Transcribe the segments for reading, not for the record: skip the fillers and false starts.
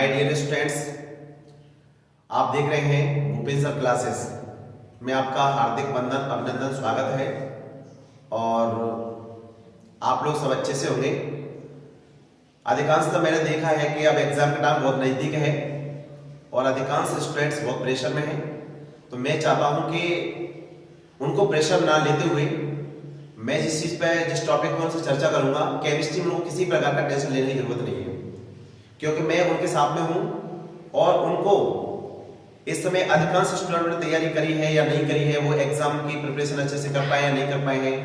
My dear students, आप देख रहे हैं भूपेंद्र सर क्लासेस में आपका हार्दिक वंदन अभिनंदन स्वागत है। और आप लोग सब अच्छे से होंगे। अधिकांशतः मैंने देखा है कि अब एग्जाम का टाइम बहुत नज़दीक है और अधिकांश स्टूडेंट्स बहुत प्रेशर में हैं। तो मैं चाहता हूं कि उनको प्रेशर ना लेते हुए मैं जिस टॉपिक पर उनसे चर्चा करूंगा, केमिस्ट्री में उनको किसी प्रकार का टेंशन लेने की जरूरत नहीं है, क्योंकि मैं उनके साथ में हूं और उनको इस समय अधिकांश स्टूडेंट ने तैयारी करी है या नहीं करी है, वो एग्जाम की प्रिपरेशन अच्छे से कर पाए या नहीं कर पाए हैं।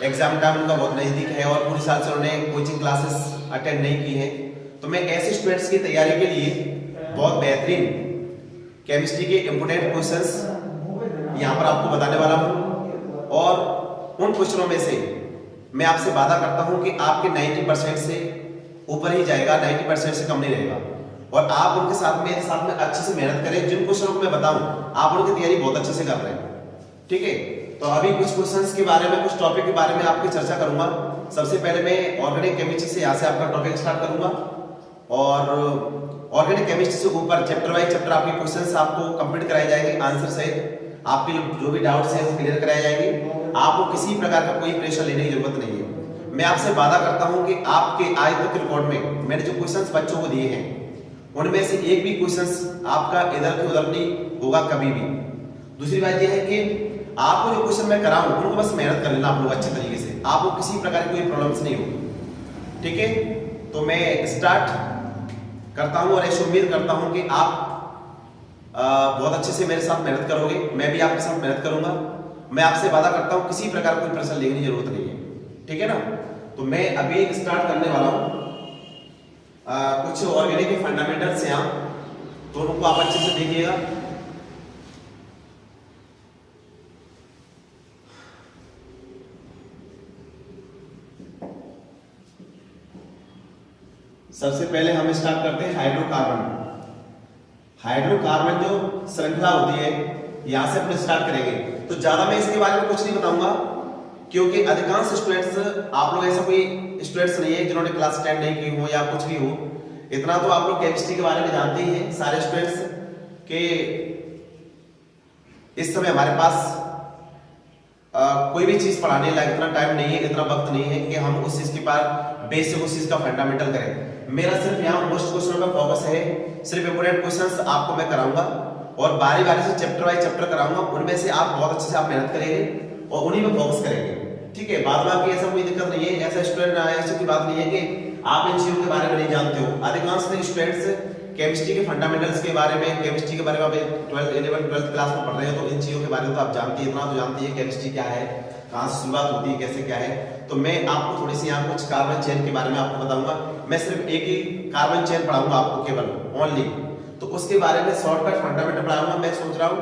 एग्जाम टाइम उनका बहुत नजदीक है और पूरी साल से उन्होंने कोचिंग क्लासेस अटेंड नहीं की है। तो मैं ऐसे स्टूडेंट्स की तैयारी के लिए बहुत बेहतरीन केमिस्ट्री के इंपोर्टेंट क्वेश्चंस यहाँ पर आपको बताने वाला हूँ और उन क्वेश्चनों में से मैं आपसे वादा करता हूँ कि आपके 90% से ऊपर ही जाएगा, 90% से कम नहीं रहेगा। और आप उनके साथ में अच्छे से मेहनत करें। जिन क्वेश्चनों को मैं बताऊं आप उनकी तैयारी बहुत अच्छे से कर रहे हैं, ठीक है। तो अभी कुछ क्वेश्चंस के बारे में, कुछ टॉपिक के बारे में आपकी चर्चा करूंगा। सबसे पहले मैं ऑर्गेनिक केमिस्ट्री से यहाँ से आपका टॉपिक स्टार्ट करूंगा और ऑर्गेनिक केमिस्ट्री से ऊपर चैप्टर वाइज चैप्टर आपके क्वेश्चंस आपको कंप्लीट कराए जाएंगे, आंसर सहित आपके जो भी डाउट्स हैं वो क्लियर कराए जाएंगे। आपको किसी प्रकार का कोई प्रेशर लेने की जरूरत नहीं है। मैं आपसे वादा करता हूं कि आपके आज तक के रिकॉर्ड में मैंने जो क्वेश्चंस बच्चों को दिए हैं उनमें से एक भी क्वेश्चंस आपका इधर के उधर नहीं होगा कभी भी। दूसरी बात यह है कि आपको जो क्वेश्चन मैं कराऊं उनको बस मेहनत कर लेना आप लोग अच्छे तरीके से, आपको किसी प्रकार की कोई प्रॉब्लम्स नहीं होगी, ठीक है। तो मैं स्टार्ट करता हूं और ऐसी उम्मीद करता हूं कि आप बहुत अच्छे से मेरे साथ मेहनत करोगे, मैं भी आपके साथ मेहनत करूंगा। मैं आपसे वादा करता हूं किसी प्रकार कोई प्रेशर लेने की जरूरत नहीं है, ठीक है ना। तो मैं अभी स्टार्ट करने वाला हूं कुछ ऑर्गेनिक के फंडामेंटल्स हैं, तो उनको आप अच्छे से देखिएगा। सबसे पहले हम स्टार्ट करते हैं हाइड्रोकार्बन। हाइड्रोकार्बन जो श्रृंखला होती है यहां से अपन स्टार्ट करेंगे। तो ज्यादा मैं इसके बारे में कुछ नहीं बताऊंगा क्योंकि अधिकांश स्टूडेंट्स, आप लोग ऐसा कोई स्टूडेंट्स नहीं है जिन्होंने क्लास 10 नहीं की हो या कुछ भी हो, इतना तो आप लोग केमिस्ट्री के बारे में जानते ही हैं सारे स्टूडेंट्स के इस समय हमारे पास कोई भी चीज पढ़ाने लायक इतना टाइम नहीं है, इतना वक्त नहीं है कि हम उस चीज के पास बेसिक उस चीज का फंडामेंटल करें। मेरा सिर्फ यहाँ मोस्ट क्वेश्चनों का फोकस है, सिर्फ इंपोर्टेंट क्वेश्चंस आपको मैं कराऊंगा और बारी बारी से चैप्टर वाइज चैप्टर कराऊंगा। उनमें से आप बहुत अच्छे से आप मेहनत करेंगे और उन्हीं में फोकस करेंगे, ठीक है। बाद में ऐसा कोई दिक्कत नहीं है, ऐसा स्टूडेंट ऐसी कोई बात नहीं है कि आप इन चीजों के बारे में नहीं जानते हो। अधिकांश स्टूडेंट्स केमिस्ट्री के फंडामेंटल्स के बारे में, केमिस्ट्री के बारे में आप 12th क्लास में पढ़ रहे हो तो इन चीजों के बारे में तो आप जानते हैं, इतना तो जानते हैं केमिस्ट्री क्या है, कहाँ से शुरुआत होती है, कैसे क्या है। तो मैं आपको थोड़ी सी यहाँ कुछ कार्बन चेन के बारे में आपको बताऊंगा। मैं सिर्फ एक ही कार्बन चेन पढ़ाऊंगा आपको, केवल ओनली, तो उसके बारे में शॉर्टकट फंडामेंटल पढ़ाऊंगा। मैं सोच रहा हूँ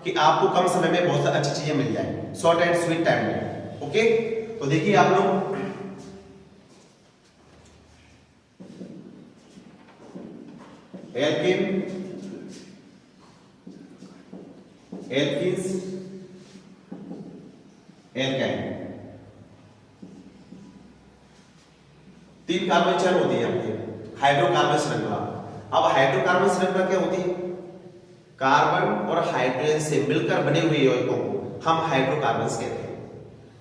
कि आपको कम समय में बहुत अच्छी चीजें मिल जाए, शॉर्ट एंड स्वीट टाइम में, ओके। तो देखिए आप लोग, alkene, alkenes, alkyne, 3 carbon chain होती है आपकी हाइड्रोकार्बन श्रृंखला। अब हाइड्रोकार्बन श्रृंखला क्या होती है? कार्बन और हाइड्रोजन से मिलकर बने हुए यौगिकों को हम हाइड्रोकार्बन्स कहते हैं।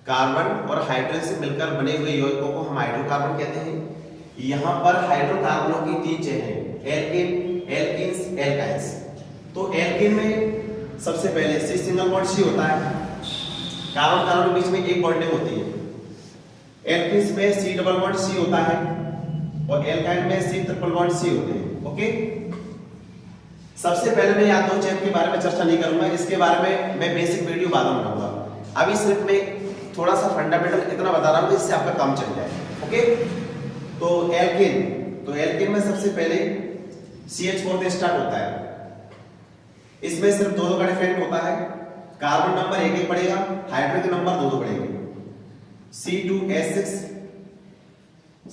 कार्बन और हाइड्रोजन से मिलकर बने हुए यौगिकों को हम हाइड्रोकार्बन कहते हैं। यहां पर हाइड्रोकार्बनों की 3 चेन है, एल्किन, एल्किन्स, एल्काइंस। तो एल्किन में सबसे पहले सी सिंगल बॉन्ड सी होता है, कार्बन कार्बन के बीच में एक बॉन्डिंग होती है। एल्किन्स में सी डबल बॉन्ड सी होता है और एल्काइन में सी ट्रिपल बॉन्ड सी होते हैं, ओके। सबसे पहले मैं यहाँ 2 चेन के बारे में चर्चा नहीं करूंगा, इसके बारे में मैं बेसिक वीडियो बाद में बनाऊंगा। अभी सिर्फ मैं थोड़ा सा फंडामेंटल इतना बता रहा हूं इससे आपका काम चल जाए, ओके। तो एल्किन में सबसे पहले CH4 से स्टार्ट होता है। इसमें सिर्फ 2 का डिफरेंट होता है, कार्बन नंबर 1 पड़ेगा, हाइड्रोजन नंबर 2 पड़ेंगे। C2H6,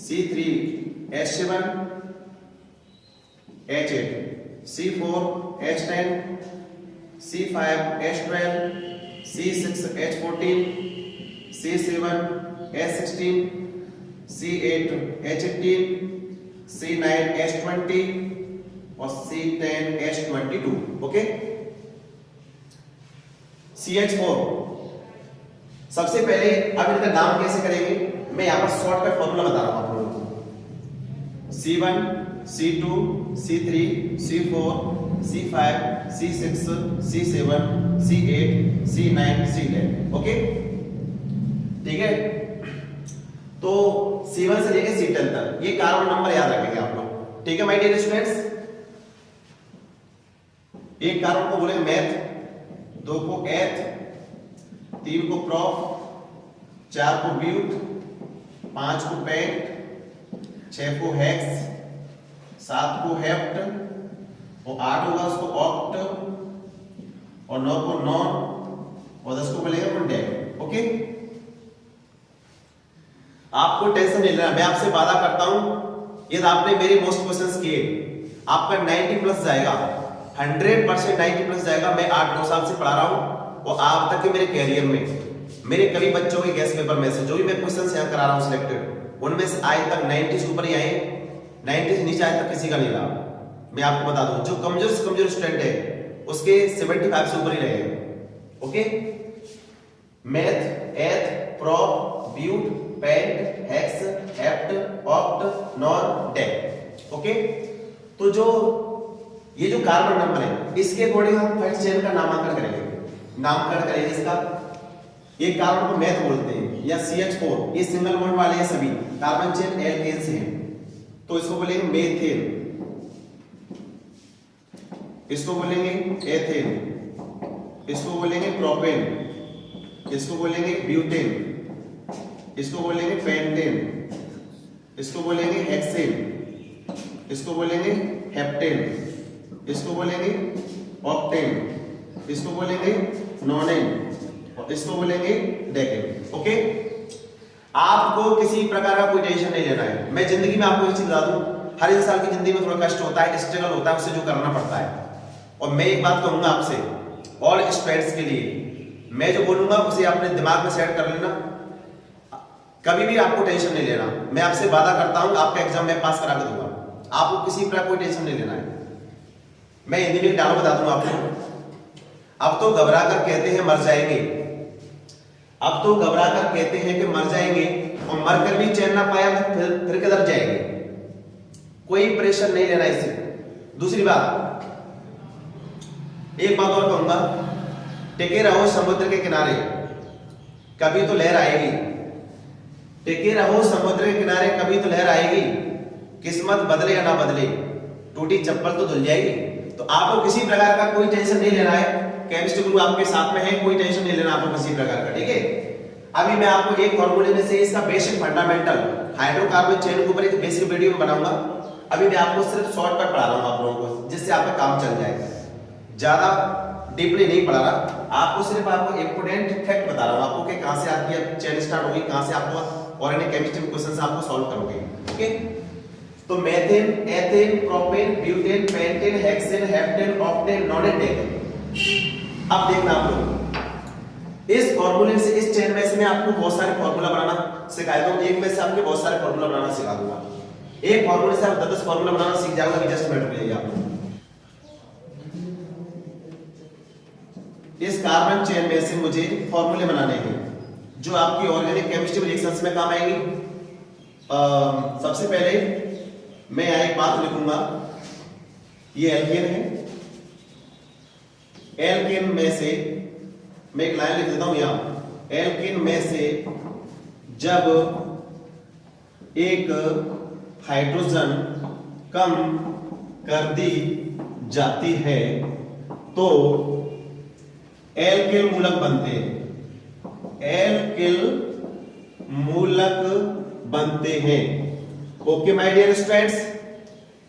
C3H7, H8, C4H10, C5H12, C6H14, C7H16, C8H18, C9H20, और C10H22, ओके। CH4 सबसे पहले अब इनका नाम कैसे करेंगे, मैं यहां पर शॉर्टकट फॉर्मूला बता रहा हूं आप लोगों को। C1 C2 C3 C4 C5 C6 C7 C8 C9 C10, okay, ठीक है। तो C1 से लेके C10 तक ये कार्बन नंबर याद रखेंगे आप लोग, ठीक है माय डियर स्टूडेंट्स। एक कार्बन को बोलेंगे मैथ, 2 को एथ, 3 को प्रोप, 4 को ब्यूट, 5 को पेंट, 6 को हेक्स, 7 को हेप्ट, और 8 होगा उसको ऑक्ट, और 9 को नॉन, और 10 को बोलेंगे डेक, ओके। आपको टेंशन नहीं लेना, मैं आपसे वादा करता हूं यदि आपने मेरे मोस्ट क्वेश्चंस किए आपका 90 प्लस जाएगा, 100% 90 प्लस जाएगा। मैं 8-9 साल से पढ़ा रहा हूं और आज तक के मेरे कैरियर में मेरे कभी बच्चों के गेस्ट पेपर में से जो भी मैं क्वेश्चंस यहां करा रहा हूं सिलेक्टेड, उनमें से आज तक 90 से ऊपर ही आए, 90 से नीचे आज तक किसी का नहीं रहा। मैं आपको बता दूं जो कमजोर से कमजोर स्टूडेंट है उसके 75 से ऊपर ही रहे, okay. Meth, eth, prop, but, pent, hex, hept, oct, non, dec, okay. तो जो ये जो कार्बन नंबर है इसके अकॉर्डिंग हम फर्स्ट चेन का नामकरण करेंगे, इसका। ये कार्बन को मैथ बोलते हैं या CH4, ये सिंगल बॉन्ड वाले हैं सभी कार्बन चेन एल्केन से हैं, तो इसको बोलेंगे मेथेन, इसको बोलेंगे एथेन, इसको बोलेंगे प्रोपेन, इसको बोलेंगे ब्यूटेन, इसको बोलेंगे पेंटेन, इसको बोलेंगे हेक्सेन, इसको बोलेंगे हेप्टेन, इसको बोलेंगे ऑक्टेन, इसको बोलेंगे नॉनेन, और इसको बोलेंगे डेकेन, ओके। आपको किसी प्रकार का कोई टेंशन नहीं लेना है। मैं जिंदगी में आपको एक चीज बता दूं, हर इंसान की जिंदगी में थोड़ा कष्ट होता है, स्ट्रगल होता है, उसे जो करना पड़ता है। और मैं एक बात कहूंगा आपसे ऑल स्टूडेंट्स के लिए, मैं जो बोलूंगा उसे अपने दिमाग में सेट कर लेना, कभी भी आपको टेंशन नहीं लेना। मैं आपसे वादा करता हूं आपका एग्जाम मैं पास करा के दूंगा, आपको किसी प्रकार कोई टेंशन नहीं लेना है। मैं हिंदी में डायलॉग बता दूंगा आपको, अब तो घबरा कर कहते हैं मर जाएंगे, अब तो घबरा कर कहते हैं कि मर जाएंगे, और मरकर भी चैन ना पाया फिर किधर जाएंगे। कोई प्रेशर नहीं लेना इससे। दूसरी बात, एक बात और कहूंगा, टिके रहो समुद्र के किनारे, कभी तो लहर आएगी। टिके रहो समुद्र के किनारे, कभी तो लहर आएगी। किस्मत बदले या ना बदले, टूटी चप्पल तो धुल जाएगी। तो आपको किसी प्रकार का कोई टेंशन नहीं लेना है, केमिस्ट्री गुरु आपके साथ में है, कोई टेंशन नहीं लेना आपको किसी प्रकार का, ठीक है। अभी मैं आपको एक फॉर्मूले में से इसका बेसिक फंडामेंटल हाइड्रोकार्बन चेन के ऊपर एक बेसिक वीडियो बनाऊंगा। अभी मैं आपको सिर्फ शॉर्टकट पढ़ा रहा हूं आप लोगों को, जिससे आपका काम चल जाए, ज्यादा डीपली नहीं पढ़ा रहा आपको, सिर्फ आपको इंपोर्टेंट फैक्ट बता रहा हूं आपको कि कहां से आपकी चेन स्टार्ट होगी, कहां से आपको ऑर्गेनिक केमिस्ट्री में क्वेश्चंस आपको सॉल्व करोगे, ओके। तो methane, ethane, propane, butane, pentane, hexane, heptane, octane, nonane, decane. अब देखना आप लोग इस फॉर्मूले से, इस चेन में से मैं आपको बहुत सारे फॉर्मूला बनाना सिखाएगा हूं, एक में से आपके बहुत सारे फॉर्मूला बनाना सिखा दूंगा। एक फॉर्मूले से आप 10 फॉर्मूला बनाना सीख जाओगे, कि जस्ट मिनट में आप लोग। इस कार्बन चेन में से मुझे फॉर्मूले बनाने हैं जो आपकी ऑर्गेनिक केमिस्ट्री रिएक्शंस में काम आएंगी। सबसे पहले मैं यहां एक बात लिखूंगा, ये एल्केन है, एल्केन में से मैं एक लाइन लिख देता हूं यहां, एल्केन में से जब एक हाइड्रोजन कम कर दी जाती है तो एल्किल मूलक बनते हैं, एल्किल मूलक बनते हैं, ओके माय डियर स्टूडेंट्स।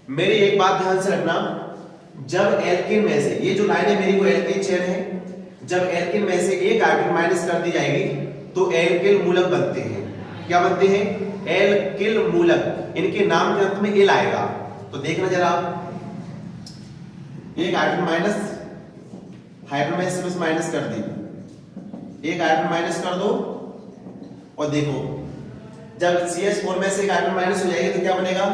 मेरी एक बात ध्यान से रखना, जब एल्किन में से, ये जो लाइन है मेरी वो एल्किन चेन है, जब एल्किन में से एक हाइड्रोजन माइनस कर दी जाएगी तो एल्किल मूलक बनते हैं। क्या बनते हैं? एल्किल मूलक। इनके नाम के अंत में एल आएगा, तो देखना जरा आप, एक हाइड्रोजन माइनस, हाइड्रोजन में से माइनस कर दी, एक हाइड्रोजन माइनस कर दो और देखो जब CH4 में से एक हाइड्रोजन माइनस हो जाएगी तो क्या बनेगा?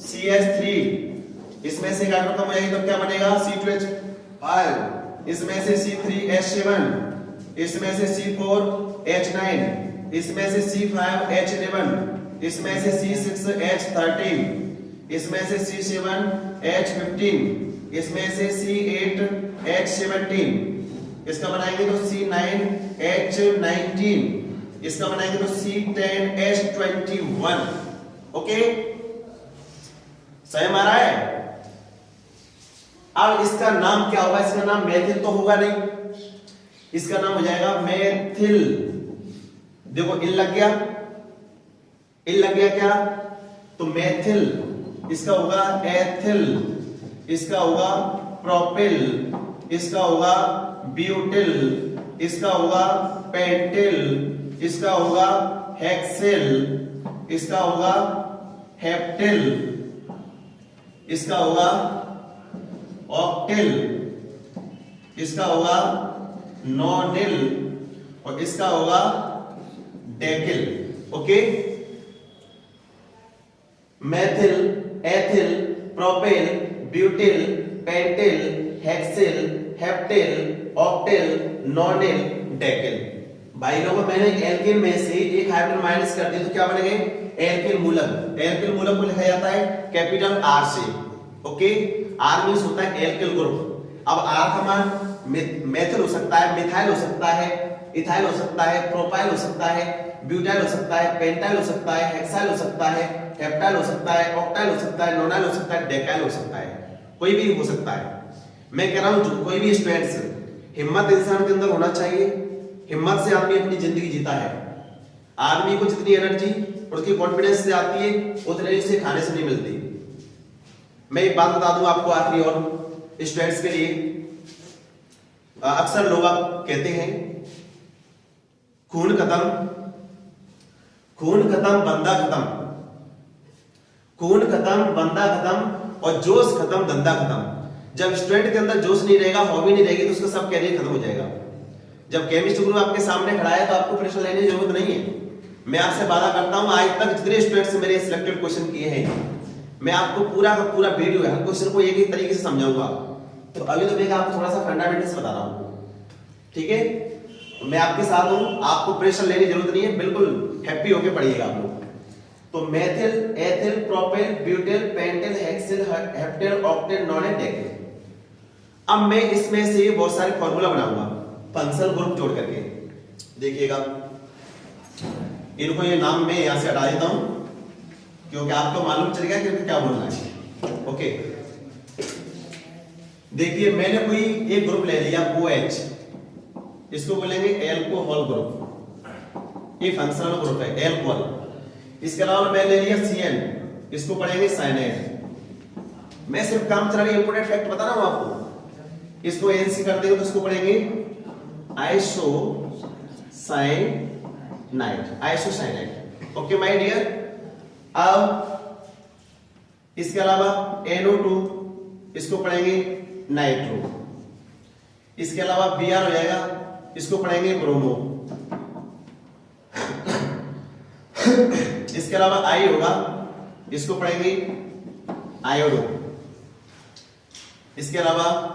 CH3 इसमें से एक कम हो जाएगी तो क्या बनेगा C2H5, इसमें से C3H7, इसमें से C4H9, इसमें से C5H11, इसमें से C6H13, इसमें से C7H15, इसमें से C8H17, इसका बनाएंगे तो C9H19, इसका बनाएंगे तो C10H21। ओके, सही हमारा है। अब इसका नाम क्या होगा? इसका नाम मेथिल तो होगा नहीं, इसका नाम हो जाएगा मेथिल। देखो इल लग गया, इल लग गया क्या? तो मेथिल, इसका होगा एथिल, इसका होगा प्रोपिल, इसका होगा ब्यूटिल, इसका होगा पेंटिल, इसका होगा हेक्सिल, इसका होगा हेप्टिल, इसका होगा ऑक्टिल, इसका होगा नॉनिल और इसका होगा decyl. Okay, methyl, ethyl, propyl, butyl, pentyl, hexyl, heptyl, octyl, nonyl, decyl. भाई लोगों, मैंने एल्किल में से एक हाइड्रोजन माइनस कर दिया तो क्या बनेंगे? एल्किल मूलक। एल्किल मूलक को लिखा जाता है कैपिटल आर से। ओके, आर मींस होता है एल्किल ग्रुप। अब आर का मान मेथिल हो सकता है, मिथाइल हो सकता है, इथाइल हो सकता है, प्रोपाइल हो सकता है, ब्यूटाइल हो सकता है, पेंटाइल हो सकता है, हेक्साइल हो सकता है, हेप्टाइल हो सकता है, ऑक्टाइल हो सकता है, नोनाइल हो सकता है, डेकाइल हो सकता है, कोई भी हो सकता है। मैं कह रहा हूं कोई भी स्टूडेंट्स, हिम्मत इंसान के अंदर होना चाहिए। हिम्मत से आदमी अपनी जिंदगी जीता है। आदमी को जितनी एनर्जी और उसकी कॉन्फिडेंस से आती है उतनी उसे खाने से नहीं मिलती। मैं एक बात बता दूं आपको आखिरी और स्टूडेंट्स के लिए, अक्सर लोग कहते हैं खून खत्म, खून खत्म बंदा खत्म, खून खत्म बंदा खत्म और जोश खत्म धंधा खत्म। जब स्टूडेंट के अंदर जोश नहीं रहेगा, हॉबी नहीं रहेगी तो उसका सब कैरियर खत्म हो जाएगा। जब केमिस्ट्री ग्रुप आपके सामने खड़ा है तो आपको प्रेशर लेने की जरूरत नहीं है। मैं आपसे वादा करता हूं, आज तक जितने स्टूडेंट्स मेरे सिलेक्टेड क्वेश्चन किए हैं, मैं आपको पूरा का पूरा वीडियो हर क्वेश्चन को एक ही तरीके से समझाऊंगा। तो अभी तो मैं आपको थोड़ा सा फंडामेंटल्स बता रहा हूं, ठीक है? मैं आपके साथ हूं, आपको प्रेशर लेने की जरूरत नहीं है, बिल्कुल हैप्पी होके पढ़िएगा आप लोग। तो methyl, ethyl, propyl, butyl, pentyl, hexyl, heptyl, octyl, nonyl, decyl. अब मैं इसमें से बहुत सारे फॉर्मूला बनाऊंगा फंक्शनल ग्रुप जोड़ करके। देखिएगा, इनको ये नाम मैं यहां से हटा देता हूं क्योंकि आपको मालूम चल गया कि क्या बोलना है। ओके, देखिए मैंने कोई एक ग्रुप ले लिया OH, इसको बोलेंगे एल्कोहल ग्रुप। ये फंक्शनल ग्रुप है एल्कोहल। इसके अलावा मैं ले लिया CN, इसको पढ़ेंगे साइनाइड। मैं सिर्फ काम चला रही इंपोर्टेंट फैक्ट बता रहा हूं आपको। इसको NC कर देंगे तो इसको पढ़ेंगे isocyanide, isocyanide. Okay my dear. अब इसके अलावा NO2, इसको पढ़ेंगे नाइट्रो। इसके अलावा Br हो जाएगा, इसको पढ़ेंगे ब्रोमो। इसके अलावा I होगा, इसको पढ़ेंगे आयोडो। इसके अलावा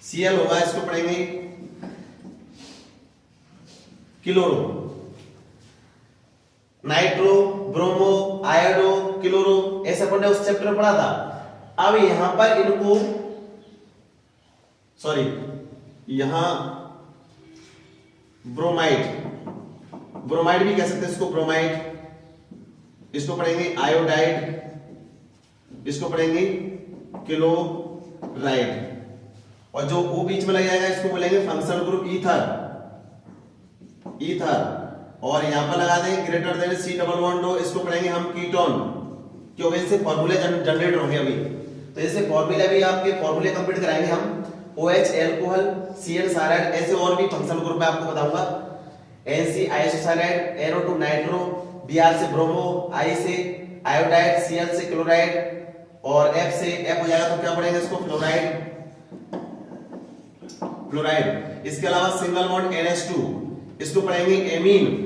Cl होगा, इसको पढ़ेंगे chloro. Nitro, bromo, iodo, chloro, ऐसा पढ़ने उस चैप्टर में पढ़ा था। अब यहां पर इनको यहां ब्रोमाइड, ब्रोमाइड भी कह सकते हैं इसको, ब्रोमाइड। इसको पढ़ेंगे आयोडाइड, इसको पढ़ेंगे क्लोराइड। और जो O बीच में लग जाएगा इसको बोलेंगे फंक्शनल ग्रुप ईथर, ईथर। और यहां पर लगा देंगे ग्रेटर देन C+O, इसको पढ़ेंगे हम कीटोन, क्योंकि इससे फॉर्मूले जनरेट होंगे अभी। तो इससे फॉर्मूले भी आपके फॉर्मूले कंप्लीट कराएंगे हम। OH एल्कोहल, CN साइनाइड, ऐसे और भी फंक्शनल ग्रुप में आपको बताऊंगा। NC isocyanide, NO2 nitro, Br से ब्रोमो, I से आयोडाइड, Cl से क्लोराइड और F से F हो जाएगा तो क्या पढ़ेंगे इसको फ्लोराइड, फ्लोराइड। इसके अलावा सिंगल बॉन्ड NH2, इसको पढ़ेंगे एमीन,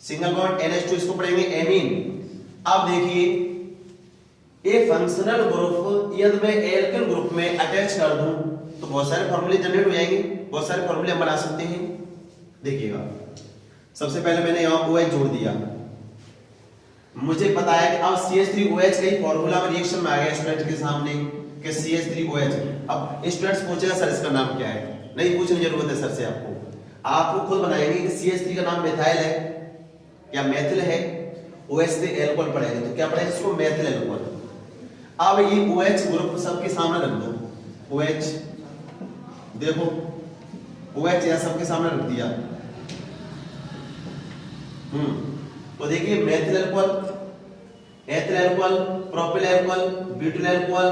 सिंगल बॉन्ड NH2, इसको पढ़ेंगे एमीन। अब देखिए ए फंक्शनल ग्रुप यदि मैं एल्केन ग्रुप में अटैच कर दूं तो बहुत सारे फॉर्मूले जनरेट हो जाएंगे, बहुत सारे फॉर्मूले हम बना सकते हैं। देखिएगा, सबसे पहले मैंने यहाँ OH जोड़ दिया, मुझे पता है कि अब CH3OH का ही फॉर्मूला में रिएक्शन में आ गया स्टूडेंट के सामने कि CH3OH। अब स्टूडेंट्स पूछेगा सर इसका नाम क्या है, नहीं पूछने की जरूरत है सर से, आपको खुद बनाएंगे कि CH3 का नाम मेथाइल है या मेथिल है, OH से एल्कोहल पढ़ेंगे तो क्या पढ़ेंगे इसको, मेथिल एल्कोहल। अब ये OH ग्रुप सबके सामने रख दो, OH देखो OH यहां सबके सामने रख दिया। तो देखिए methyl alcohol, ethyl alcohol, propyl alcohol, butyl alcohol,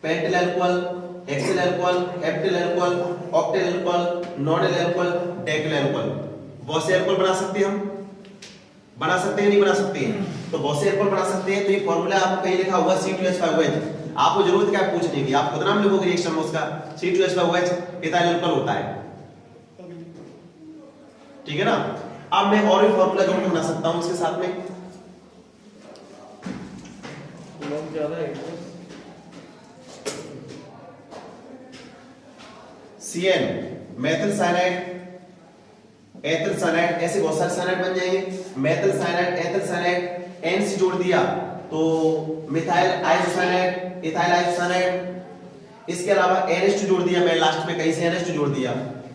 pentyl alcohol, hexyl alcohol, heptyl alcohol, octyl alcohol, nonyl alcohol, decyl alcohol. बहुत से एल्कोहल बना सकते हैं हम, बना सकते हैं नहीं बना सकते हैं, तो बहुत से एल्कोहल बना सकते हैं। तो ये फार्मूला आपको कहीं लिखा हुआ C2H5OH, आपको जरूरत क्या पूछने की, आप खुद नाम लिखोगे रिएक्शन में उसका, C2H5OH इथाइल एल्कोहल होता है, ठीक है ना। अब मैं और भी फार्मूला जोड़ के बना सकता हूं उसके साथ में, ज्यादा है CN methyl cyanide, ethyl cyanide, ऐसे बहुत सारे साइनाइड बन जाएंगे। Methyl cyanide, ethyl cyanide, NC जोड़ दिया तो मिथाइल आइसोसाइनाइड, इथाइल आइसोसाइनाइड। इसके अलावा NH2 जोड़ दिया मैं, लास्ट में कहीं से NH2 जोड़ दिया,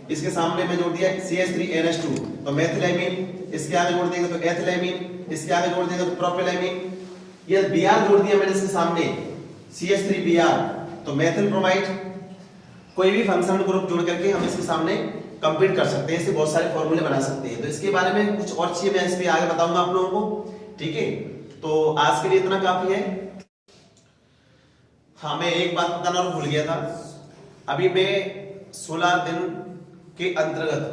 इसके सामने में जोड़ दिया CH3NH2 तो मेथिलेमीन, इसके आगे जोड़ देंगे तो एथिलेमीन, इसके आगे जोड़ देंगे तो प्रोपिलेमीन। ये Br जोड़ दिया मैंने इसके सामने CH3Br तो मेथिल ब्रोमाइड। कोई भी फंक्शनल ग्रुप जोड़ करके हम इसके सामने कंप्लीट कर सकते हैं, इससे बहुत सारे फॉर्मूले बना सकते हैं। तो इसके बारे में कुछ और चीजें मैं इस पे आगे बताऊंगा आप लोगों को, ठीक है। तो आज के लिए इतना काफी है। हाँ, मैं एक बात बताना और भूल गया था, अभी मैं 16 दिन के अंतर्गत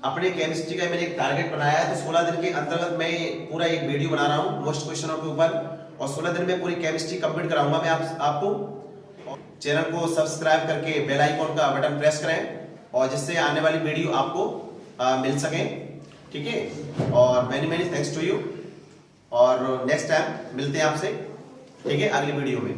अपने केमिस्ट्री का मैंने एक टारगेट बनाया है, तो 16 दिन के अंतर्गत मैं पूरा एक वीडियो बना रहा हूँ मोस्ट क्वेश्चनों के ऊपर, और 16 दिन में पूरी केमिस्ट्री कंप्लीट कराऊंगा मैं आपको। चैनल को सब्सक्राइब करके बेल आइकॉन का बटन प्रेस करें और जिससे आने वाली वीडियो आपको मिल सके, ठीक है। और मेनी थैंक्स टू यू, और नेक्स्ट टाइम मिलते हैं आपसे, ठीक है, अगली वीडियो में।